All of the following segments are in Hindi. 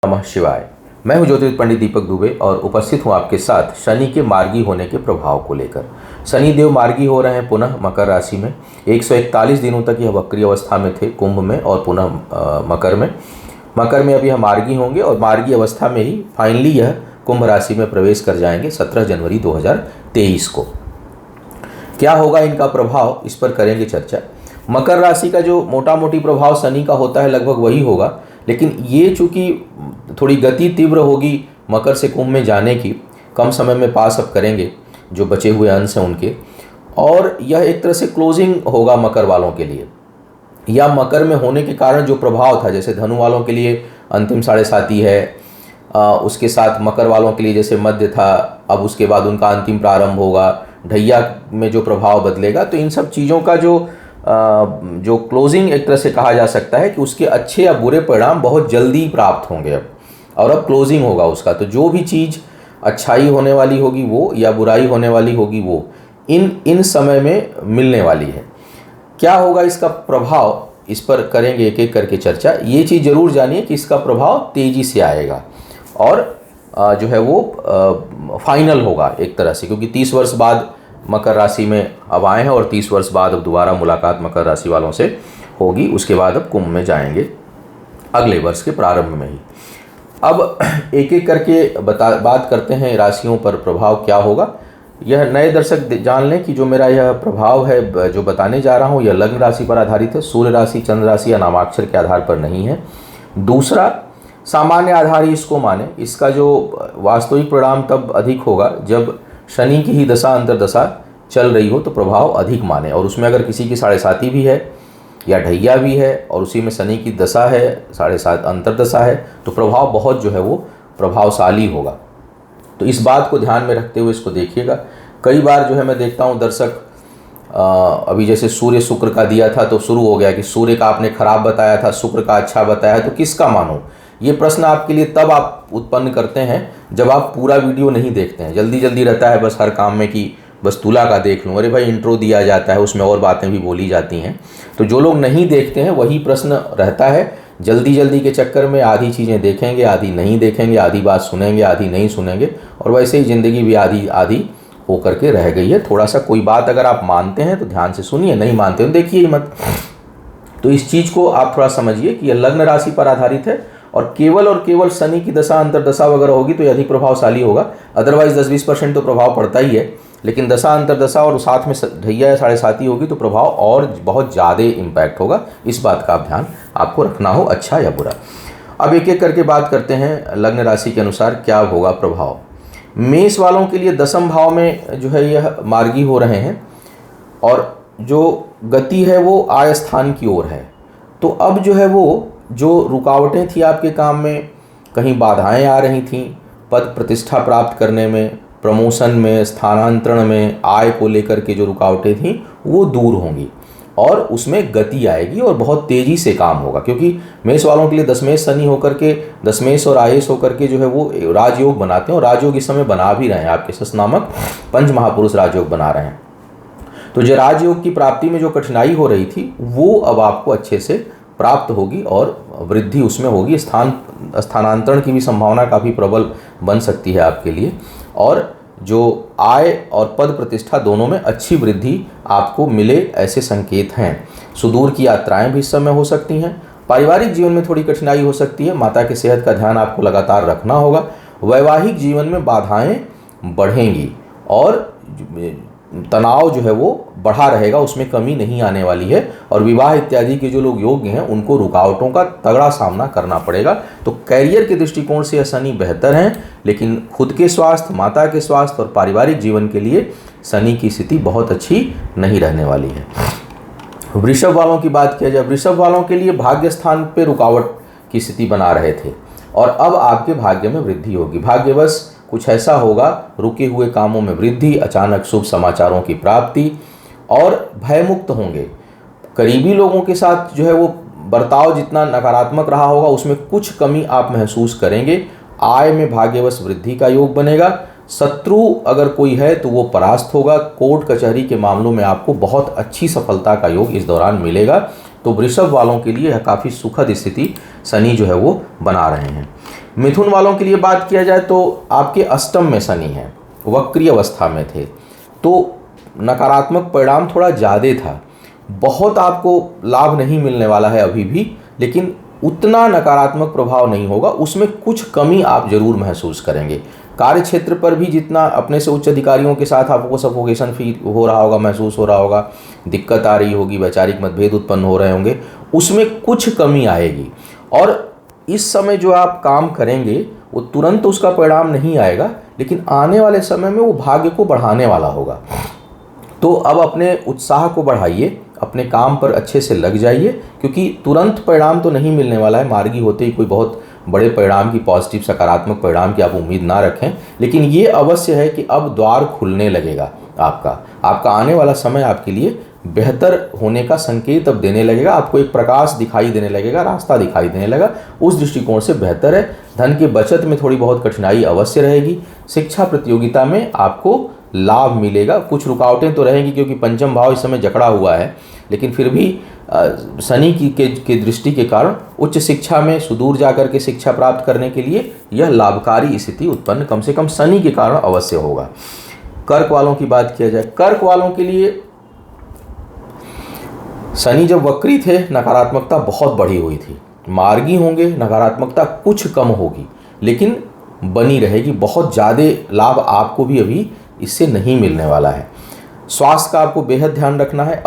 नमः शिवाय। मैं हूं ज्योतिष पंडित दीपक दुबे और उपस्थित हूं आपके साथ शनि के मार्गी होने के प्रभाव को लेकर। शनि देव मार्गी हो रहे हैं पुनः मकर राशि में। 141 दिनों तक यह वक्री अवस्था में थे कुंभ में और पुनः मकर में अब यह मार्गी होंगे और मार्गी अवस्था में ही फाइनली यह कुंभ राशि में प्रवेश कर जाएंगे 17 जनवरी 2023 को। क्या होगा इनका प्रभाव, इस पर करेंगे चर्चा। मकर राशि का जो मोटा मोटी प्रभाव शनि का होता है लगभग वही होगा, लेकिन ये चूँकि थोड़ी गति तीव्र होगी मकर से कुंभ में जाने की, कम समय में पास अप करेंगे जो बचे हुए अंश हैं उनके, और यह एक तरह से क्लोजिंग होगा मकर वालों के लिए। या मकर में होने के कारण जो प्रभाव था, जैसे धनु वालों के लिए अंतिम 7.5 है, उसके साथ मकर वालों के लिए जैसे मध्य था, अब उसके बाद उनका अंतिम प्रारंभ होगा, ढैया में जो प्रभाव बदलेगा, तो इन सब चीज़ों का जो क्लोजिंग एक तरह से कहा जा सकता है कि उसके अच्छे या बुरे परिणाम बहुत जल्दी प्राप्त होंगे अब क्लोजिंग होगा उसका। तो जो भी चीज़ अच्छाई होने वाली होगी वो, या बुराई होने वाली होगी वो, इन समय में मिलने वाली है। क्या होगा इसका प्रभाव, इस पर करेंगे एक एक करके चर्चा। ये चीज़ ज़रूर जानिए कि इसका प्रभाव तेज़ी से आएगा और जो है वो फाइनल होगा एक तरह से, क्योंकि 30 वर्ष बाद मकर राशि में अब आए हैं और 30 वर्ष बाद अब दोबारा मुलाकात मकर राशि वालों से होगी। उसके बाद अब कुंभ में जाएंगे अगले वर्ष के प्रारंभ में ही। अब एक एक करके बात करते हैं राशियों पर प्रभाव क्या होगा। यह नए दर्शक जान लें कि जो मेरा यह प्रभाव है जो बताने जा रहा हूँ, यह लग्न राशि पर आधारित है। सूर्य राशि, चंद्र राशि या नामाक्षर के आधार पर नहीं है। दूसरा, सामान्य आधार ही इसको माने। इसका जो वास्तविक परिणाम तब अधिक होगा जब शनि की ही दशा अंतर्दशा चल रही हो, तो प्रभाव अधिक माने। और उसमें अगर किसी की 7.5 भी है या ढैया भी है और उसी में शनि की दशा है, 7.5 अंतर्दशा है, तो प्रभाव बहुत जो है वो प्रभावशाली होगा। तो इस बात को ध्यान में रखते हुए इसको देखिएगा। कई बार जो है मैं देखता हूँ दर्शक, अभी जैसे सूर्य शुक्र का दिया था तो शुरू हो गया कि सूर्य का आपने खराब बताया था, शुक्र का अच्छा बताया है, तो किसका मानूं। ये प्रश्न आपके लिए तब आप उत्पन्न करते हैं जब आप पूरा वीडियो नहीं देखते हैं। जल्दी जल्दी रहता है बस हर काम में कि बस तुला का देख लूँ। अरे भाई, इंट्रो दिया जाता है, उसमें और बातें भी बोली जाती हैं। तो जो लोग नहीं देखते हैं वही प्रश्न रहता है। जल्दी जल्दी के चक्कर में आधी चीज़ें देखेंगे, आधी नहीं देखेंगे, आधी बात सुनेंगे, आधी नहीं सुनेंगे, और वैसे ही ज़िंदगी भी आधी आधी होकर के रह गई है। थोड़ा सा कोई बात अगर आप मानते हैं तो ध्यान से सुनिए, नहीं मानते हो देखिए ही मत। तो इस चीज़ को आप थोड़ा समझिए कि यह लग्न राशि पर आधारित है और केवल शनि की दशा अंतर्दशा वगैरह होगी तो ये अधिक प्रभावशाली होगा। अदरवाइज 10-20% तो प्रभाव पड़ता ही है, लेकिन दशा अंतर्दशा और साथ में ढैया या 7.5 होगी तो प्रभाव और बहुत ज़्यादा इम्पैक्ट होगा। इस बात का आप ध्यान आपको रखना हो, अच्छा या बुरा। अब एक एक करके बात करते हैं लग्न राशि के अनुसार क्या होगा प्रभाव। मेष वालों के लिए 10वें भाव में जो है यह मार्गी हो रहे हैं और जो गति है वो आय स्थान की ओर है। तो अब जो है वो जो रुकावटें थी आपके काम में, कहीं बाधाएं आ रही थीं पद प्रतिष्ठा प्राप्त करने में, प्रमोशन में, स्थानांतरण में, आय को लेकर के जो रुकावटें थीं वो दूर होंगी और उसमें गति आएगी और बहुत तेज़ी से काम होगा। क्योंकि मेष वालों के लिए दशमेश शनि होकर के, दशमेश और आयेश होकर के जो है वो राजयोग बनाते हैं और राजयोग इस समय बना भी रहे हैं। आपके सस नामक पंच महापुरुष राजयोग बना रहे हैं। तो जो राजयोग की प्राप्ति में जो कठिनाई हो रही थी वो अब आपको अच्छे से प्राप्त होगी और वृद्धि उसमें होगी। स्थानांतरण की भी संभावना काफ़ी प्रबल बन सकती है आपके लिए, और जो आय और पद प्रतिष्ठा दोनों में अच्छी वृद्धि आपको मिले ऐसे संकेत हैं। सुदूर की यात्राएं भी इस समय हो सकती हैं। पारिवारिक जीवन में थोड़ी कठिनाई हो सकती है, माता की सेहत का ध्यान आपको लगातार रखना होगा। वैवाहिक जीवन में बाधाएं बढ़ेंगी और तनाव जो है वो बढ़ा रहेगा, उसमें कमी नहीं आने वाली है। और विवाह इत्यादि के जो लोग योग्य हैं उनको रुकावटों का तगड़ा सामना करना पड़ेगा। तो कैरियर के दृष्टिकोण से यह शनि बेहतर हैं, लेकिन खुद के स्वास्थ्य, माता के स्वास्थ्य और पारिवारिक जीवन के लिए शनि की स्थिति बहुत अच्छी नहीं रहने वाली है। वृषभ वालों की बात किया जाए, वृषभ वालों के लिए भाग्य स्थान पर रुकावट की स्थिति बना रहे थे और अब आपके भाग्य में वृद्धि होगी। भाग्यवश कुछ ऐसा होगा, रुके हुए कामों में वृद्धि, अचानक शुभ समाचारों की प्राप्ति और भयमुक्त होंगे। करीबी लोगों के साथ जो है वो बर्ताव जितना नकारात्मक रहा होगा उसमें कुछ कमी आप महसूस करेंगे। आय में भाग्यवश वृद्धि का योग बनेगा। शत्रु अगर कोई है तो वो परास्त होगा। कोर्ट कचहरी के मामलों में आपको बहुत अच्छी सफलता का योग इस दौरान मिलेगा। तो वृषभ वालों के लिए यह काफ़ी सुखद स्थिति शनि जो है वो बना रहे हैं। मिथुन वालों के लिए बात किया जाए तो आपके अष्टम में शनि है, वक्री अवस्था में थे, तो नकारात्मक परिणाम थोड़ा ज़्यादा था। बहुत आपको लाभ नहीं मिलने वाला है अभी भी, लेकिन उतना नकारात्मक प्रभाव नहीं होगा, उसमें कुछ कमी आप जरूर महसूस करेंगे। कार्य क्षेत्र पर भी जितना अपने से उच्च अधिकारियों के साथ आपको सफोकेशन फील हो रहा होगा, महसूस हो रहा होगा, दिक्कत आ रही होगी, वैचारिक मतभेद उत्पन्न हो रहे होंगे, उसमें कुछ कमी आएगी। और इस समय जो आप काम करेंगे वो तुरंत उसका परिणाम नहीं आएगा, लेकिन आने वाले समय में वो भाग्य को बढ़ाने वाला होगा। तो अब अपने उत्साह को बढ़ाइए, अपने काम पर अच्छे से लग जाइए, क्योंकि तुरंत परिणाम तो नहीं मिलने वाला है। मार्गी होते ही कोई बहुत बड़े परिणाम की, पॉजिटिव सकारात्मक परिणाम की आप उम्मीद ना रखें, लेकिन ये अवश्य है कि अब द्वार खुलने लगेगा आपका आने वाला समय आपके लिए बेहतर होने का संकेत अब देने लगेगा। आपको एक प्रकाश दिखाई देने लगेगा, रास्ता दिखाई देने लगा, उस दृष्टिकोण से बेहतर है। धन के बचत में थोड़ी बहुत कठिनाई अवश्य रहेगी। शिक्षा प्रतियोगिता में आपको लाभ मिलेगा। कुछ रुकावटें तो रहेंगी क्योंकि पंचम भाव इस समय जकड़ा हुआ है, लेकिन फिर भी शनि की दृष्टि के कारण उच्च शिक्षा में सुदूर जाकर के शिक्षा प्राप्त करने के लिए यह लाभकारी स्थिति उत्पन्न कम से कम शनि के कारण अवश्य होगा। कर्क वालों की बात किया जाए, कर्क वालों के लिए शनि जब वक्री थे नकारात्मकता बहुत बढ़ी हुई थी। मार्गी होंगे, नकारात्मकता कुछ कम होगी, लेकिन बनी रहेगी। बहुत ज़्यादा लाभ आपको भी अभी इससे नहीं मिलने वाला है। स्वास्थ्य का आपको बेहद ध्यान रखना है,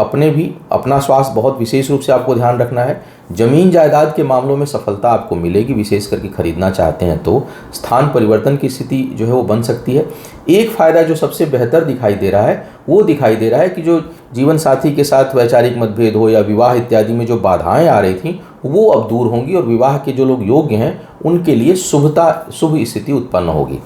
अपना स्वास्थ्य बहुत विशेष रूप से आपको ध्यान रखना है। जमीन जायदाद के मामलों में सफलता आपको मिलेगी, विशेष करके खरीदना चाहते हैं तो स्थान परिवर्तन की स्थिति जो है वो बन सकती है। एक फ़ायदा जो सबसे बेहतर दिखाई दे रहा है वो दिखाई दे रहा है कि जो जीवन साथी के साथ वैचारिक मतभेद हो या विवाह इत्यादि में जो बाधाएं आ रही थी वो अब दूर होंगी, और विवाह के जो लोग योग्य हैं उनके लिए शुभ स्थिति उत्पन्न होगी।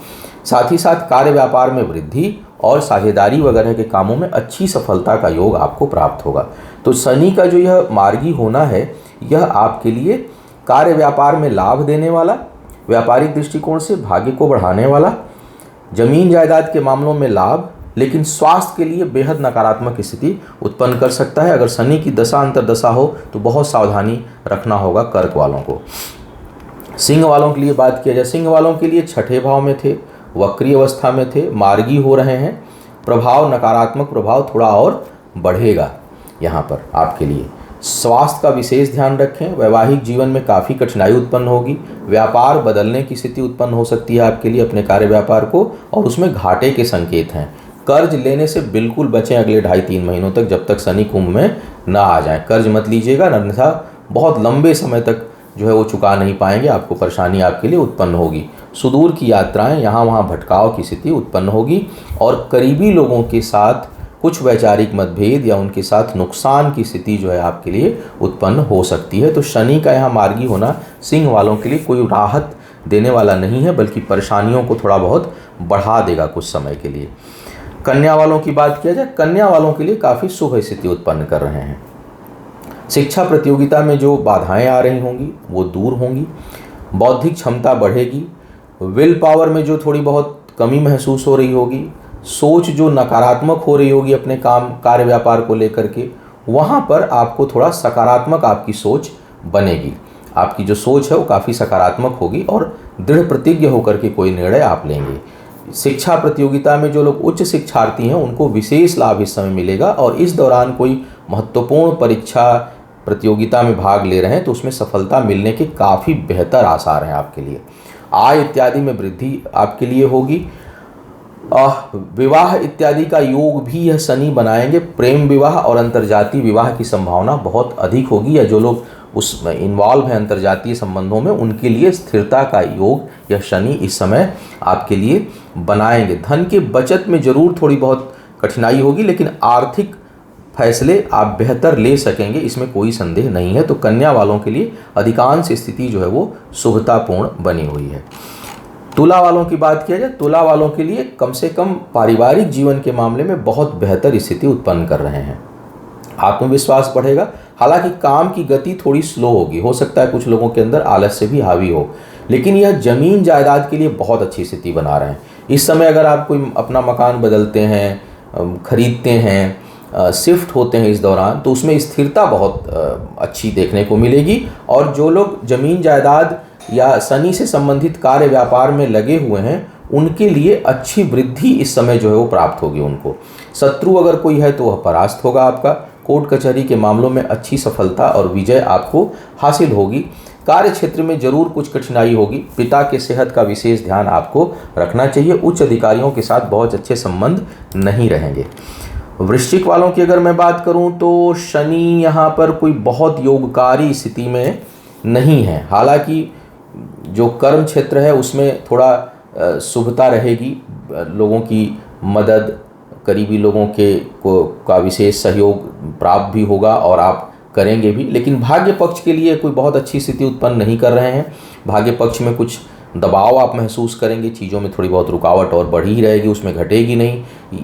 साथ ही साथ कार्य व्यापार में वृद्धि और साझेदारी वगैरह के कामों में अच्छी सफलता का योग आपको प्राप्त होगा। तो शनि का जो यह मार्गी होना है यह आपके लिए कार्य व्यापार में लाभ देने वाला, व्यापारिक दृष्टिकोण से भाग्य को बढ़ाने वाला, जमीन जायदाद के मामलों में लाभ, लेकिन स्वास्थ्य के लिए बेहद नकारात्मक स्थिति उत्पन्न कर सकता है। अगर शनि की दशा अंतर्दशा हो तो बहुत सावधानी रखना होगा कर्क वालों को। सिंह वालों के लिए बात किया जाए, सिंह वालों के लिए छठे भाव में थे, वक्री अवस्था में थे, मार्गी हो रहे हैं। प्रभाव, नकारात्मक प्रभाव थोड़ा और बढ़ेगा यहाँ पर आपके लिए। स्वास्थ्य का विशेष ध्यान रखें। वैवाहिक जीवन में काफ़ी कठिनाई उत्पन्न होगी। व्यापार बदलने की स्थिति उत्पन्न हो सकती है आपके लिए, अपने कार्य व्यापार को, और उसमें घाटे के संकेत हैं। कर्ज लेने से बिल्कुल बचें अगले 2.5-3 महीनों तक, जब तक शनि कुंभ में ना आ जाए। कर्ज मत लीजिएगा, अन्यथा बहुत लंबे समय तक जो है वो चुका नहीं पाएंगे, आपको परेशानी आपके लिए उत्पन्न होगी। सुदूर की यात्राएं, यहाँ वहाँ भटकाव की स्थिति उत्पन्न होगी, और करीबी लोगों के साथ कुछ वैचारिक मतभेद या उनके साथ नुकसान की स्थिति जो है आपके लिए उत्पन्न हो सकती है। तो शनि का यहाँ मार्गी होना सिंह वालों के लिए कोई राहत देने वाला नहीं है, बल्कि परेशानियों को थोड़ा बहुत बढ़ा देगा कुछ समय के लिए। कन्या वालों की बात किया जाए, कन्या वालों के लिए काफ़ी शुभ स्थिति उत्पन्न कर रहे हैं। शिक्षा प्रतियोगिता में जो बाधाएं आ रही होंगी वो दूर होंगी, बौद्धिक क्षमता बढ़ेगी, विल पावर में जो थोड़ी बहुत कमी महसूस हो रही होगी, सोच जो नकारात्मक हो रही होगी अपने काम कार्य व्यापार को लेकर के, वहाँ पर आपको थोड़ा सकारात्मक आपकी सोच बनेगी। आपकी जो सोच है वो काफ़ी सकारात्मक होगी और दृढ़ प्रतिज्ञ होकर के कोई निर्णय आप लेंगे। शिक्षा प्रतियोगिता में जो लोग उच्च शिक्षार्थी हैं उनको विशेष लाभ इस समय मिलेगा, और इस दौरान कोई महत्वपूर्ण परीक्षा प्रतियोगिता में भाग ले रहे हैं तो उसमें सफलता मिलने के काफ़ी बेहतर आसार हैं आपके लिए। आय इत्यादि में वृद्धि आपके लिए होगी। विवाह इत्यादि का योग भी यह शनि बनाएंगे। प्रेम विवाह और अंतर्जातीय विवाह की संभावना बहुत अधिक होगी, या जो लोग उसमें इन्वॉल्व हैं अंतर्जातीय संबंधों में उनके लिए स्थिरता का योग यह शनि इस समय आपके लिए बनाएंगे। धन के बचत में जरूर थोड़ी बहुत कठिनाई होगी, लेकिन आर्थिक फैसले आप बेहतर ले सकेंगे, इसमें कोई संदेह नहीं है। तो कन्या वालों के लिए अधिकांश स्थिति जो है वो शुभतापूर्ण बनी हुई है। तुला वालों की बात किया जाए, तुला वालों के लिए कम से कम पारिवारिक जीवन के मामले में बहुत बेहतर स्थिति उत्पन्न कर रहे हैं। आत्मविश्वास बढ़ेगा, हालांकि काम की गति थोड़ी स्लो होगी, हो सकता है कुछ लोगों के अंदर आलस्य भी हावी हो, लेकिन यह जमीन जायदाद के लिए बहुत अच्छी स्थिति बना रहे हैं। इस समय अगर आप कोई अपना मकान बदलते हैं, खरीदते हैं, शिफ्ट होते हैं इस दौरान, तो उसमें स्थिरता बहुत अच्छी देखने को मिलेगी। और जो लोग ज़मीन जायदाद या शनि से संबंधित कार्य व्यापार में लगे हुए हैं उनके लिए अच्छी वृद्धि इस समय जो है वो प्राप्त होगी उनको। शत्रु अगर कोई है तो वह परास्त होगा आपका। कोर्ट कचहरी के मामलों में अच्छी सफलता और विजय आपको हासिल होगी। कार्य क्षेत्र में जरूर कुछ कठिनाई होगी। पिता के सेहत का विशेष ध्यान आपको रखना चाहिए। उच्च अधिकारियों के साथ बहुत अच्छे संबंध नहीं रहेंगे। वृश्चिक वालों की अगर मैं बात करूं तो शनि यहाँ पर कोई बहुत योगकारी स्थिति में नहीं है। हालांकि जो कर्म क्षेत्र है उसमें थोड़ा शुभता रहेगी, लोगों की मदद, करीबी लोगों का विशेष सहयोग प्राप्त भी होगा और आप करेंगे भी। लेकिन भाग्य पक्ष के लिए कोई बहुत अच्छी स्थिति उत्पन्न नहीं कर रहे हैं। भाग्य पक्ष में कुछ दबाव आप महसूस करेंगे, चीज़ों में थोड़ी बहुत रुकावट और बढ़ी ही रहेगी, उसमें घटेगी नहीं।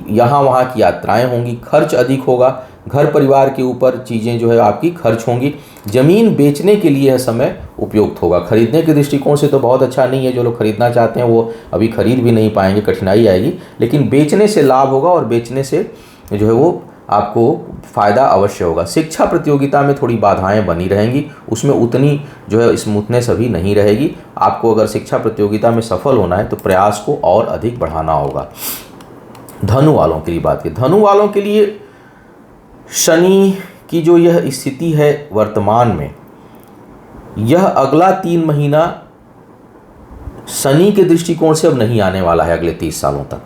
यहाँ वहाँ की यात्राएं होंगी, खर्च अधिक होगा। घर परिवार के ऊपर चीज़ें जो है आपकी खर्च होंगी। ज़मीन बेचने के लिए यह समय उपयुक्त होगा। खरीदने के दृष्टिकोण से तो बहुत अच्छा नहीं है, जो लोग खरीदना चाहते हैं वो अभी खरीद भी नहीं पाएंगे, कठिनाई आएगी। लेकिन बेचने से लाभ होगा और बेचने से जो है वो आपको फ़ायदा अवश्य होगा। शिक्षा प्रतियोगिता में थोड़ी बाधाएं बनी रहेंगी, उसमें उतनी जो है स्मूथनेस अभी नहीं रहेगी। आपको अगर शिक्षा प्रतियोगिता में सफल होना है तो प्रयास को और अधिक बढ़ाना होगा। धनु वालों के लिए बात की, धनु वालों के लिए शनि की जो यह स्थिति है वर्तमान में, यह अगला 3 महीना शनि के दृष्टिकोण से अब नहीं आने वाला है अगले 30 सालों तक।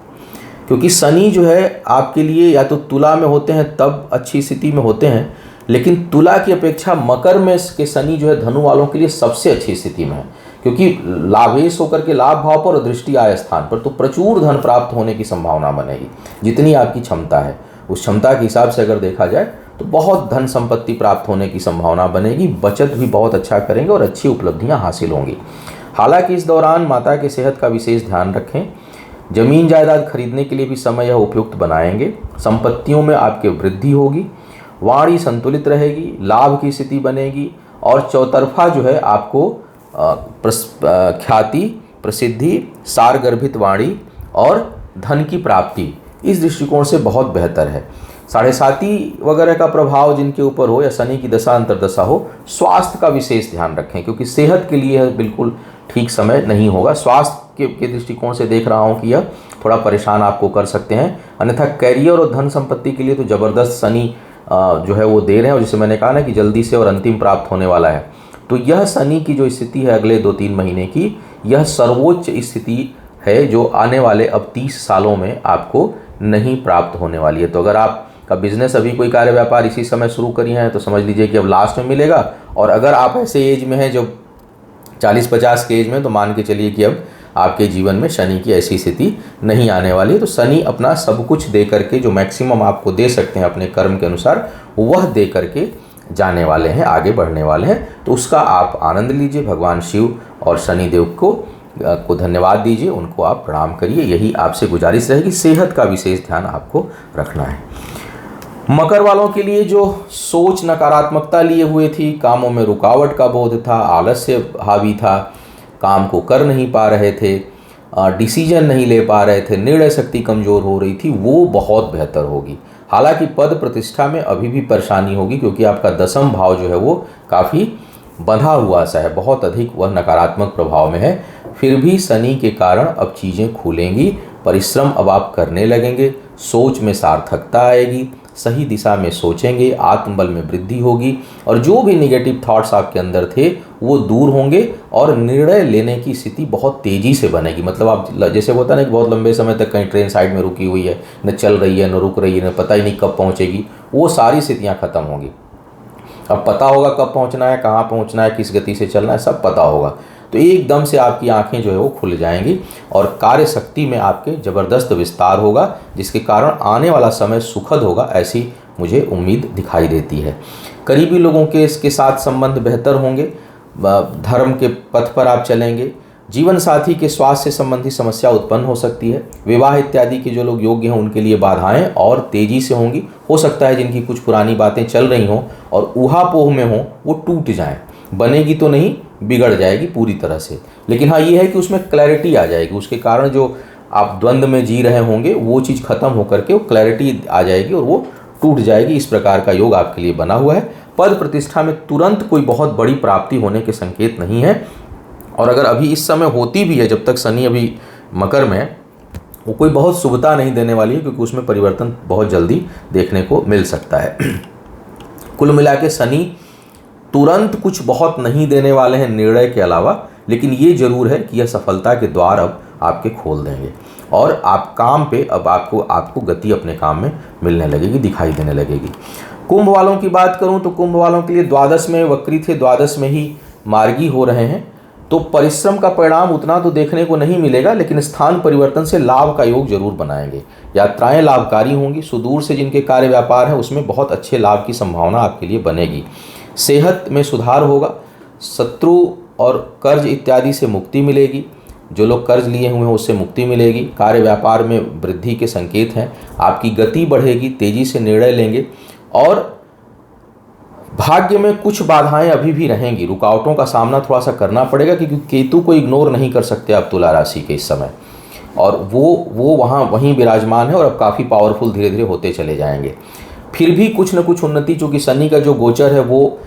क्योंकि शनि जो है आपके लिए या तो तुला में होते हैं तब अच्छी स्थिति में होते हैं, लेकिन तुला की अपेक्षा मकर में के शनि जो है धनु वालों के लिए सबसे अच्छी स्थिति में है। क्योंकि लाभेश होकर के लाभ भाव पर और दृष्टि आय स्थान पर, तो प्रचुर धन प्राप्त होने की संभावना बनेगी। जितनी आपकी क्षमता है उस क्षमता के हिसाब से अगर देखा जाए तो बहुत धन संपत्ति प्राप्त होने की संभावना बनेगी। बचत भी बहुत अच्छा करेंगे और अच्छी उपलब्धियां हासिल होंगी। हालांकि इस दौरान माता के सेहत का विशेष ध्यान रखें। जमीन जायदाद खरीदने के लिए भी समय यह उपयुक्त बनाएंगे। संपत्तियों में आपके वृद्धि होगी। वाणी संतुलित रहेगी, लाभ की स्थिति बनेगी और चौतरफा जो है आपको ख्याति, प्रसिद्धि, सारगर्भित वाणी और धन की प्राप्ति इस दृष्टिकोण से बहुत बेहतर है। 7.5 वगैरह का प्रभाव जिनके ऊपर हो या शनि की दशा अंतर्दशा हो, स्वास्थ्य का विशेष ध्यान रखें, क्योंकि सेहत के लिए बिल्कुल ठीक समय नहीं होगा। स्वास्थ्य के दृष्टिकोण से देख रहा हूँ कि यह थोड़ा परेशान आपको कर सकते हैं। अन्यथा कैरियर और धन संपत्ति के लिए तो ज़बरदस्त शनि जो है वो दे रहे हैं, और जैसे मैंने कहा ना कि जल्दी से और अंतिम प्राप्त होने वाला है। तो यह शनि की जो स्थिति है अगले 2-3 महीने की, यह सर्वोच्च स्थिति है जो आने वाले अब 30 सालों में आपको नहीं प्राप्त होने वाली है। तो अगर आपका बिजनेस अभी कोई कार्य व्यापार इसी समय शुरू करी है तो समझ लीजिए कि अब लास्ट में मिलेगा। और अगर आप ऐसे एज में हैं जो 40-50 के एज में, तो मान के चलिए कि अब आपके जीवन में शनि की ऐसी स्थिति नहीं आने वाली है। तो शनि अपना सब कुछ दे करके, जो मैक्सिमम आपको दे सकते हैं अपने कर्म के अनुसार, वह दे करके जाने वाले हैं, आगे बढ़ने वाले हैं। तो उसका आप आनंद लीजिए। भगवान शिव और शनिदेव को धन्यवाद दीजिए, उनको आप प्रणाम करिए। यही आपसे गुजारिश रहेगी। सेहत का विशेष ध्यान आपको रखना है। मकर वालों के लिए जो सोच नकारात्मकता लिए हुए थी, कामों में रुकावट का बोध था, आलस्य हावी था, काम को कर नहीं पा रहे थे, डिसीजन नहीं ले पा रहे थे, निर्णय शक्ति कमज़ोर हो रही थी, वो बहुत बेहतर होगी। हालांकि पद प्रतिष्ठा में अभी भी परेशानी होगी, क्योंकि आपका 10वां भाव जो है वो काफ़ी बंधा हुआ सा है, बहुत अधिक वह नकारात्मक प्रभाव में है। फिर भी शनि के कारण अब चीज़ें खुलेंगी। परिश्रम अब आप करने लगेंगे, सोच में सार्थकता आएगी, सही दिशा में सोचेंगे, आत्मबल में वृद्धि होगी और जो भी निगेटिव थॉट्स आपके अंदर थे वो दूर होंगे और निर्णय लेने की स्थिति बहुत तेज़ी से बनेगी। मतलब आप जैसे होता है ना कि बहुत लंबे समय तक कहीं ट्रेन साइड में रुकी हुई है, न चल रही है, न रुक रही है, न पता ही नहीं कब पहुंचेगी, वो सारी स्थितियां खत्म होंगी। अब पता होगा कब पहुंचना है, कहाँ पहुंचना है, किस गति से चलना है, सब पता होगा। तो एकदम से आपकी आंखें जो है वो खुल जाएंगी और कार्य शक्ति में आपके ज़बरदस्त विस्तार होगा, जिसके कारण आने वाला समय सुखद होगा, ऐसी मुझे उम्मीद दिखाई देती है। करीबी लोगों के इसके साथ संबंध बेहतर होंगे, धर्म के पथ पर आप चलेंगे। जीवन साथी के स्वास्थ्य से संबंधी समस्या उत्पन्न हो सकती है। विवाह इत्यादि के जो लोग योग्य हैं उनके लिए बाधाएं और तेज़ी से होंगी। हो सकता है जिनकी कुछ पुरानी बातें चल रही हों और ऊहापोह में हों वो टूट जाएं। बनेगी तो नहीं, बिगड़ जाएगी पूरी तरह से, लेकिन हाँ ये है कि उसमें क्लैरिटी आ जाएगी। उसके कारण जो आप द्वंद्व में जी रहे होंगे वो चीज़ खत्म होकर के वो क्लैरिटी आ जाएगी और वो टूट जाएगी। इस प्रकार का योग आपके लिए बना हुआ है। पद प्रतिष्ठा में तुरंत कोई बहुत बड़ी प्राप्ति होने के संकेत नहीं है। और अगर अभी इस समय होती भी है, जब तक शनि अभी मकर में है, वो कोई बहुत शुभता नहीं देने वाली है, क्योंकि उसमें परिवर्तन बहुत जल्दी देखने को मिल सकता है। कुल मिला के शनि तुरंत कुछ बहुत नहीं देने वाले हैं निर्णय के अलावा, लेकिन ये जरूर है कि यह सफलता के द्वार अब आपके खोल देंगे और आप काम पे अब आपको गति अपने काम में मिलने लगेगी, दिखाई देने लगेगी। कुंभ वालों की बात करूं तो कुंभ वालों के लिए द्वादश में वक्री थे, द्वादश में ही मार्गी हो रहे हैं, तो परिश्रम का परिणाम उतना तो देखने को नहीं मिलेगा, लेकिन स्थान परिवर्तन से लाभ का योग जरूर बनाएंगे। यात्राएं लाभकारी होंगी, सुदूर से जिनके कार्य व्यापार है उसमें बहुत अच्छे लाभ की संभावना आपके लिए बनेगी। सेहत में सुधार होगा, शत्रु और कर्ज इत्यादि से मुक्ति मिलेगी, जो लोग कर्ज लिए हुए हैं उससे मुक्ति मिलेगी। कार्य व्यापार में वृद्धि के संकेत हैं, आपकी गति बढ़ेगी, तेजी से निर्णय लेंगे और भाग्य में कुछ बाधाएं अभी भी रहेंगी, रुकावटों का सामना थोड़ा सा करना पड़ेगा, क्योंकि केतु को इग्नोर नहीं कर सकते आप तुला राशि के इस समय, और वो वहीं विराजमान है और अब काफ़ी पावरफुल धीरे धीरे होते चले जाएंगे। फिर भी कुछ न कुछ उन्नति, चूँकि शनि का जो गोचर है वो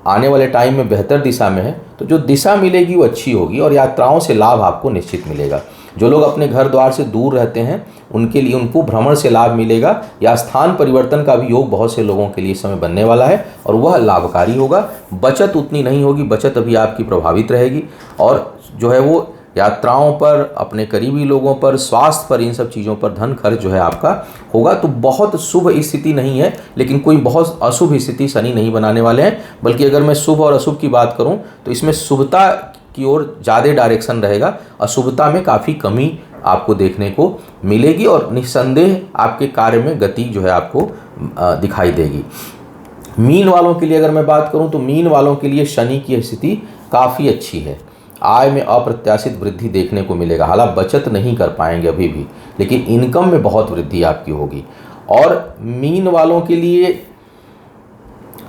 आने वाले टाइम में बेहतर दिशा में है, तो जो दिशा मिलेगी वो अच्छी होगी और यात्राओं से लाभ आपको निश्चित मिलेगा। जो लोग अपने घर द्वार से दूर रहते हैं उनके लिए उनको भ्रमण से लाभ मिलेगा, या स्थान परिवर्तन का भी योग बहुत से लोगों के लिए समय बनने वाला है और वह लाभकारी होगा। बचत उतनी नहीं होगी, बचत अभी आपकी प्रभावित रहेगी और जो है वो यात्राओं पर, अपने करीबी लोगों पर, स्वास्थ्य पर, इन सब चीज़ों पर धन खर्च जो है आपका होगा। तो बहुत शुभ स्थिति नहीं है, लेकिन कोई बहुत अशुभ स्थिति शनि नहीं बनाने वाले हैं, बल्कि अगर मैं शुभ और अशुभ की बात करूं तो इसमें शुभता की ओर ज़्यादा डायरेक्शन रहेगा, अशुभता में काफ़ी कमी आपको देखने को मिलेगी और निस्संदेह आपके कार्य में गति जो है आपको दिखाई देगी। मीन वालों के लिए अगर मैं बात करूं तो मीन वालों के लिए शनि की स्थिति काफ़ी अच्छी है। आय में अप्रत्याशित वृद्धि देखने को मिलेगा, हालांकि बचत नहीं कर पाएंगे अभी भी, लेकिन इनकम में बहुत वृद्धि आपकी होगी। और मीन वालों के लिए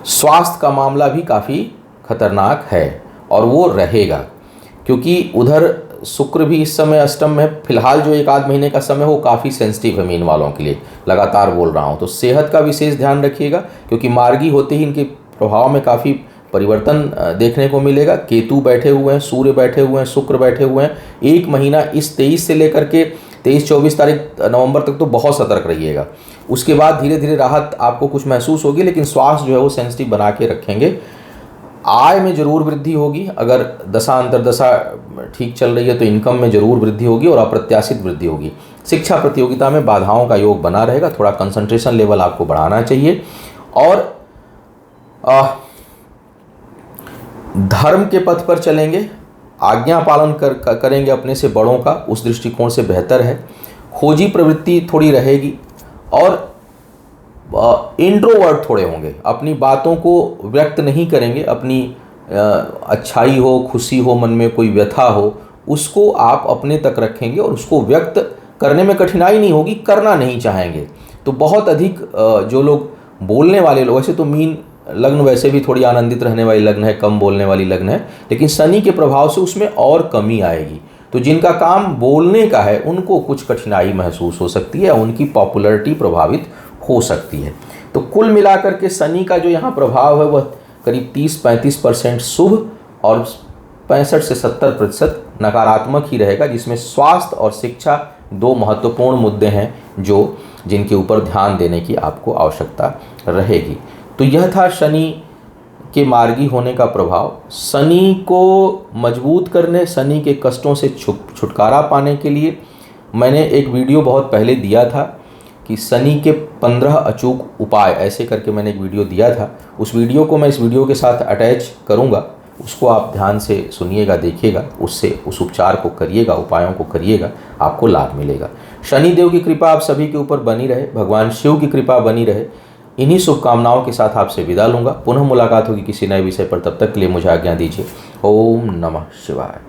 स्वास्थ्य का मामला भी काफ़ी खतरनाक है और वो रहेगा, क्योंकि उधर शुक्र भी इस समय अष्टम में, फिलहाल जो एक आध महीने का समय वो काफ़ी सेंसिटिव है मीन वालों के लिए, लगातार बोल रहा हूँ। तो सेहत का विशेष ध्यान रखिएगा, क्योंकि मार्गी होते ही इनके प्रभाव में काफ़ी परिवर्तन देखने को मिलेगा। केतु बैठे हुए हैं, सूर्य बैठे हुए हैं, शुक्र बैठे हुए हैं। एक महीना इस 23 से लेकर के 23-24 तारीख नवंबर तक तो बहुत सतर्क रहिएगा। उसके बाद धीरे धीरे राहत आपको कुछ महसूस होगी, लेकिन स्वास्थ्य जो है वो सेंसिटिव बना के रखेंगे। आय में जरूर वृद्धि होगी, अगर दशा अंतर्दशा ठीक चल रही है तो इनकम में जरूर वृद्धि होगी और अप्रत्याशित वृद्धि होगी। शिक्षा प्रतियोगिता में बाधाओं का योग बना रहेगा, थोड़ा कंसंट्रेशन लेवल आपको बढ़ाना चाहिए और धर्म के पथ पर चलेंगे, आज्ञा पालन करेंगे अपने से बड़ों का, उस दृष्टिकोण से बेहतर है। खोजी प्रवृत्ति थोड़ी रहेगी और इंट्रोवर्ट थोड़े होंगे, अपनी बातों को व्यक्त नहीं करेंगे, अपनी अच्छाई हो, खुशी हो, मन में कोई व्यथा हो, उसको आप अपने तक रखेंगे और उसको व्यक्त करने में कठिनाई नहीं होगी, करना नहीं चाहेंगे। तो बहुत अधिक जो लोग बोलने वाले लोग, वैसे तो मीन लग्न वैसे भी थोड़ी आनंदित रहने वाली लग्न है, कम बोलने वाली लग्न है, लेकिन शनि के प्रभाव से उसमें और कमी आएगी। तो जिनका काम बोलने का है उनको कुछ कठिनाई महसूस हो सकती है, उनकी पॉपुलैरिटी प्रभावित हो सकती है। तो कुल मिलाकर के शनि का जो यहाँ प्रभाव है वह करीब 30-35% शुभ और 65 से 70% नकारात्मक ही रहेगा, जिसमें स्वास्थ्य और शिक्षा दो महत्वपूर्ण मुद्दे हैं जिनके ऊपर ध्यान देने की आपको आवश्यकता रहेगी। तो यह था शनि के मार्गी होने का प्रभाव। शनि को मजबूत करने, शनि के कष्टों से छुटकारा पाने के लिए मैंने एक वीडियो बहुत पहले दिया था कि शनि के 15 अचूक उपाय, ऐसे करके मैंने एक वीडियो दिया था। उस वीडियो को मैं इस वीडियो के साथ अटैच करूंगा, उसको आप ध्यान से सुनिएगा, देखिएगा, उससे उस उपचार को करिएगा, उपायों को करिएगा, आपको लाभ मिलेगा। शनिदेव की कृपा आप सभी के ऊपर बनी रहे, भगवान शिव की कृपा बनी रहे। इन्हीं शुभकामनाओं के साथ आपसे विदा लूँगा। पुनः मुलाकात होगी किसी नए विषय पर, तब तक के लिए मुझे आज्ञा दीजिए। ओम नमः शिवाय।